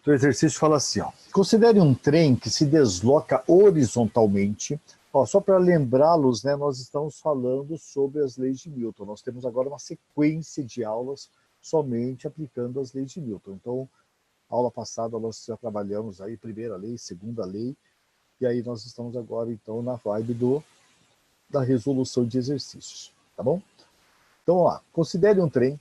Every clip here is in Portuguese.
O exercício fala assim, ó, considere um trem que se desloca horizontalmente. Ó, só para lembrá-los, né, nós estamos falando sobre as leis de Newton. Nós temos agora uma sequência de aulas somente aplicando as leis de Newton. Então, aula passada nós já trabalhamos aí primeira lei, segunda lei, e aí nós estamos agora então na vibe da resolução de exercícios, tá bom? Então, vamos lá. Considere um trem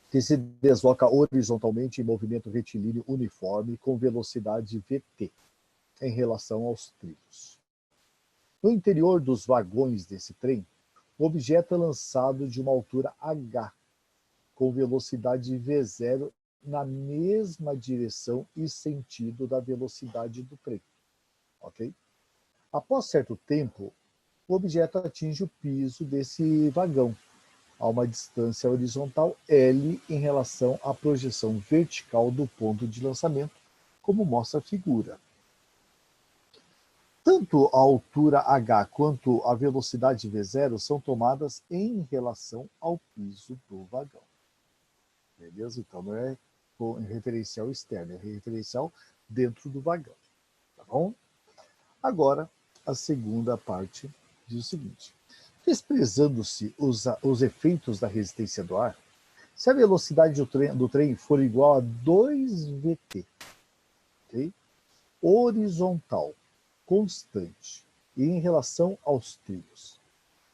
que se desloca horizontalmente em movimento retilíneo uniforme com velocidade Vt em relação aos trilhos. No interior dos vagões desse trem, o objeto é lançado de uma altura h, com velocidade v0 na mesma direção e sentido da velocidade do trem. Ok? Após certo tempo, o objeto atinge o piso desse vagão, a uma distância horizontal L em relação à projeção vertical do ponto de lançamento, como mostra a figura. Tanto a altura h quanto a velocidade v0 são tomadas em relação ao piso do vagão. Beleza? Então não é com referencial externo, é referencial dentro do vagão. Tá bom? Agora, a segunda parte diz o seguinte. Desprezando-se os efeitos da resistência do ar, se a velocidade do trem for igual a 2Vt, okay? Horizontal, constante, e em relação aos trilhos,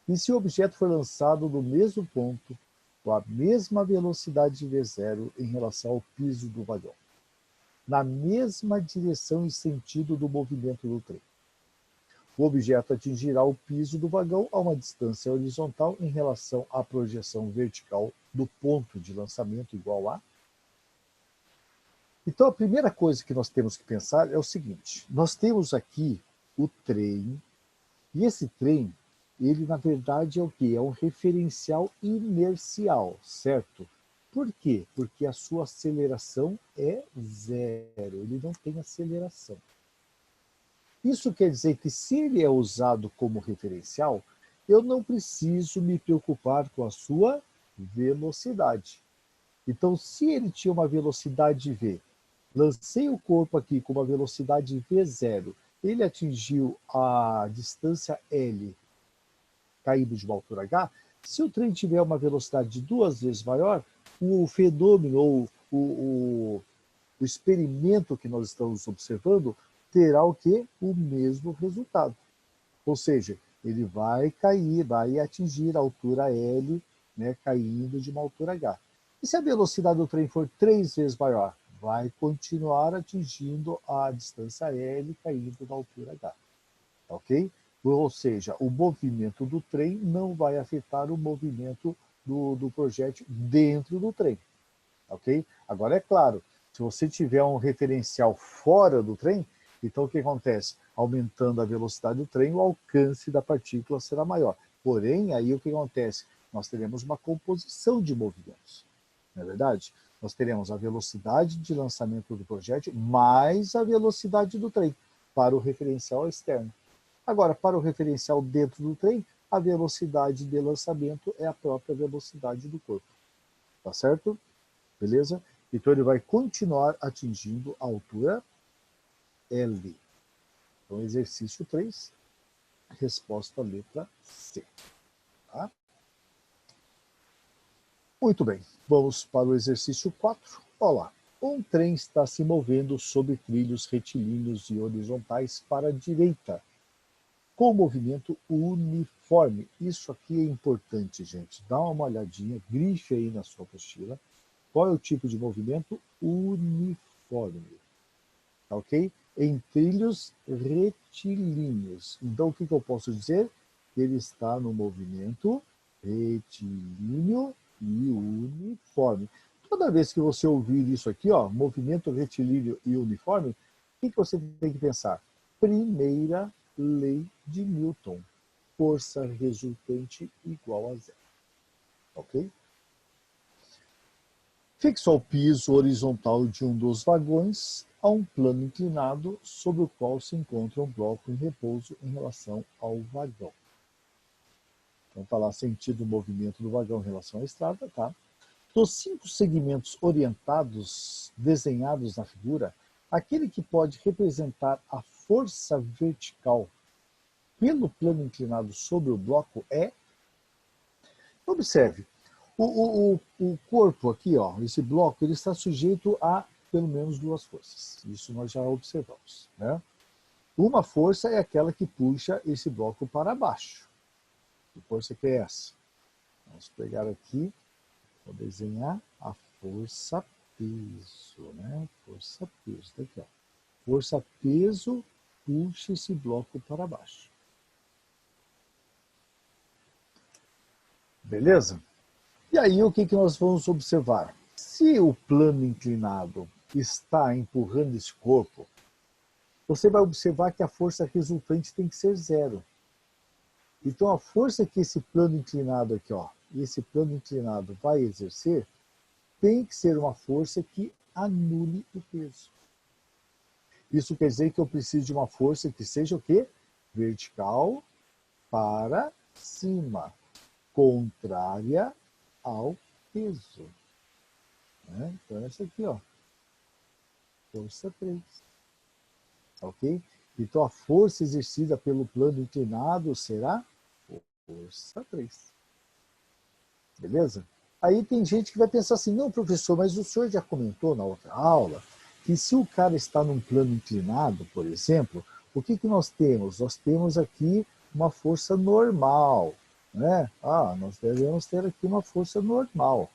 e se o objeto for lançado do mesmo ponto, com a mesma velocidade v0 em relação ao piso do vagão, na mesma direção e sentido do movimento do trem, o objeto atingirá o piso do vagão a uma distância horizontal em relação à projeção vertical do ponto de lançamento igual a... Então, a primeira coisa que nós temos que pensar é o seguinte. Nós temos aqui o trem, e esse trem, ele na verdade é o quê? É um referencial inercial, certo? Por quê? Porque a sua aceleração é zero, ele não tem aceleração. Isso quer dizer que se ele é usado como referencial, eu não preciso me preocupar com a sua velocidade. Então, se ele tinha uma velocidade v, lancei o corpo aqui com uma velocidade v0, ele atingiu a distância L, caindo de uma altura h, se o trem tiver uma velocidade 2 vezes maior, o fenômeno ou o experimento que nós estamos observando terá o quê? O mesmo resultado. Ou seja, ele vai cair, vai atingir a altura L, né, caindo de uma altura H. E se a velocidade do trem for 3 vezes maior? Vai continuar atingindo a distância L, caindo na altura H. Ok? Ou seja, o movimento do trem não vai afetar o movimento do projétil dentro do trem. Ok? Agora, é claro, se você tiver um referencial fora do trem, então o que acontece? Aumentando a velocidade do trem, o alcance da partícula será maior. Porém, aí o que acontece? Nós teremos uma composição de movimentos. Não é verdade? Nós teremos a velocidade de lançamento do projétil mais a velocidade do trem para o referencial externo. Agora, para o referencial dentro do trem, a velocidade de lançamento é a própria velocidade do corpo. Tá certo? Beleza? Então ele vai continuar atingindo a altura L. Então, exercício 3, resposta letra C. Tá? Muito bem, vamos para o exercício 4. Olha lá. Um trem está se movendo sobre trilhos retilíneos e horizontais para a direita, com movimento uniforme. Isso aqui é importante, gente. Dá uma olhadinha, grife aí na sua apostila. Qual é o tipo de movimento? Uniforme. Tá ok? Em trilhos retilíneos. Então, o que eu posso dizer? Ele está no movimento retilíneo e uniforme. Toda vez que você ouvir isso aqui, ó, movimento retilíneo e uniforme, o que você tem que pensar? Primeira lei de Newton. Força resultante igual a zero. Ok? Fixo ao piso horizontal de um dos vagões, há um plano inclinado sobre o qual se encontra um bloco em repouso em relação ao vagão. Então está lá sentido o movimento do vagão em relação à estrada, tá? Dos 5 segmentos orientados desenhados na figura, aquele que pode representar a força vertical pelo plano inclinado sobre o bloco é... Observe, o corpo aqui, ó, esse bloco, ele está sujeito a pelo menos duas forças. Isso nós já observamos, né? Uma força é aquela que puxa esse bloco para baixo. Que força que é essa? Vamos pegar aqui, vou desenhar a força-peso, né? Força-peso, tá aqui, ó. Força-peso puxa esse bloco para baixo. Beleza? E aí, o que nós vamos observar? Se o plano inclinado está empurrando esse corpo, você vai observar que a força resultante tem que ser zero. Então, a força que esse plano inclinado aqui, ó, esse plano inclinado vai exercer, tem que ser uma força que anule o peso. Isso quer dizer que eu preciso de uma força que seja o quê? Vertical para cima, contrária ao peso. Né? Então, essa aqui, ó, força 3. Ok? Então, a força exercida pelo plano inclinado será força 3. Beleza? Aí tem gente que vai pensar assim, não, professor, mas o senhor já comentou na outra aula que se o cara está num plano inclinado, por exemplo, o que nós temos? Nós temos aqui uma força normal, né? Ah, nós devemos ter aqui uma força normal.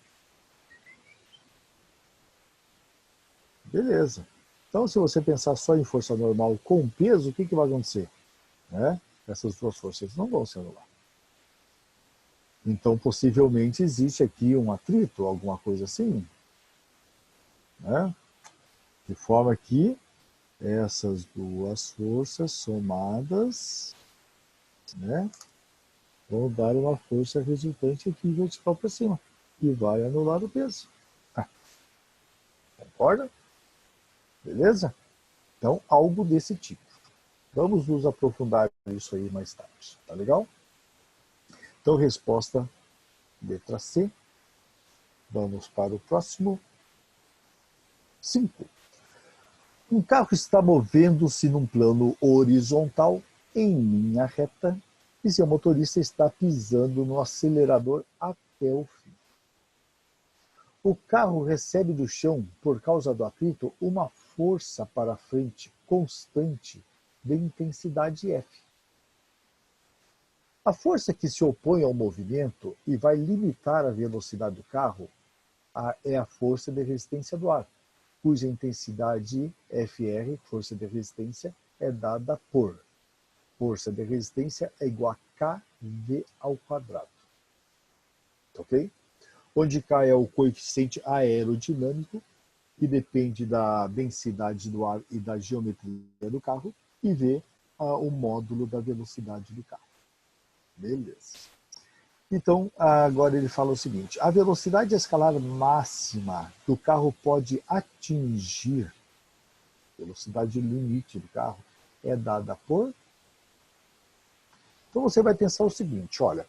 Beleza. Então, se você pensar só em força normal com peso, o que vai acontecer? Né? Essas duas forças não vão se anular. Então, possivelmente, existe aqui um atrito, alguma coisa assim. Né? De forma que essas duas forças somadas, né, vão dar uma força resultante aqui vertical para cima, e vai anular o peso. Concorda? Beleza? Então, algo desse tipo. Vamos nos aprofundar nisso aí mais tarde. Tá legal? Então, resposta letra C. Vamos para o próximo. 5. Um carro está movendo-se num plano horizontal em linha reta e seu motorista está pisando no acelerador até o fim. O carro recebe do chão, por causa do atrito, uma força para frente constante de intensidade F. A força que se opõe ao movimento e vai limitar a velocidade do carro é a força de resistência do ar, cuja intensidade Fr, força de resistência, é dada por força de resistência é igual a kV ao quadrado. Ok? Onde K é o coeficiente aerodinâmico, que depende da densidade do ar e da geometria do carro, e V o módulo da velocidade do carro. Beleza. Então, agora ele fala o seguinte, a velocidade escalar máxima que o carro pode atingir, velocidade limite do carro, é dada por... Então você vai pensar o seguinte, olha,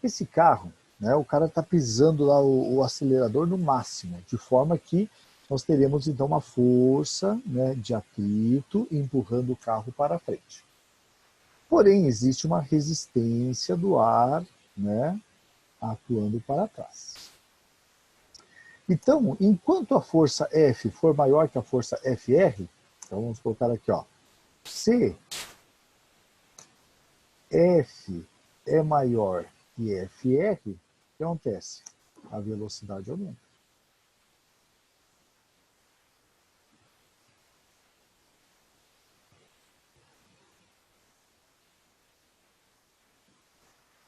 esse carro, né, o cara está pisando lá o acelerador no máximo, de forma que nós teremos então uma força, né, de atrito empurrando o carro para frente. Porém, existe uma resistência do ar, né, atuando para trás. Então, enquanto a força F for maior que a força Fr, então vamos colocar aqui, ó, se F é maior que Fr, o que acontece? A velocidade aumenta.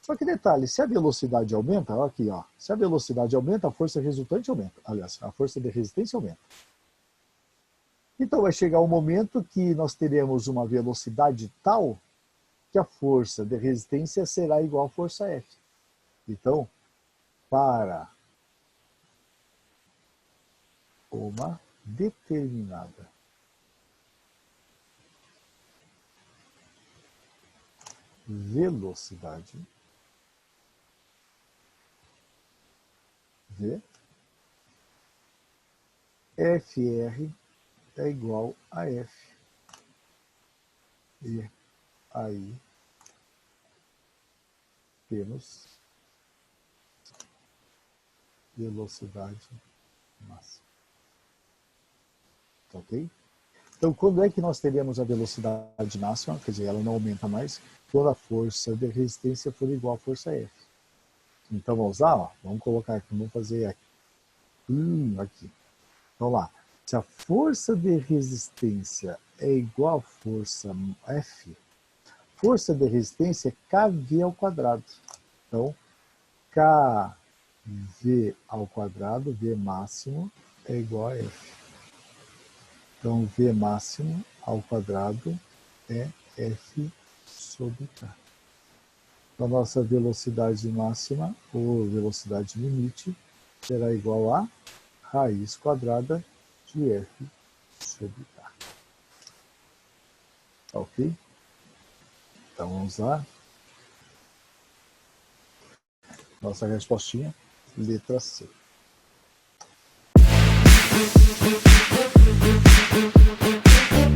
Só que detalhe, se a velocidade aumenta, ó, aqui, ó, se a velocidade aumenta, a força resultante aumenta. Aliás, a força de resistência aumenta. Então vai chegar um momento que nós teremos uma velocidade tal que a força de resistência será igual à força F. Então, para uma determinada velocidade V, Fr é igual a F. E aí temos velocidade máxima. Ok? Então, quando é que nós teríamos a velocidade máxima? Quer dizer, ela não aumenta mais, quando a força de resistência for igual à força F. Então, vamos lá, ó, vamos colocar aqui, vamos fazer aqui. Aqui. Vamos lá. Se a força de resistência é igual à força F, força de resistência é kV ao quadrado. Então, kV ao quadrado, V máximo, é igual a F. Então, V máximo ao quadrado é F sobre K. Então, nossa velocidade máxima, ou velocidade limite, será igual a raiz quadrada de F sobre K. Ok? Então, vamos lá. Nossa respostinha, letra C.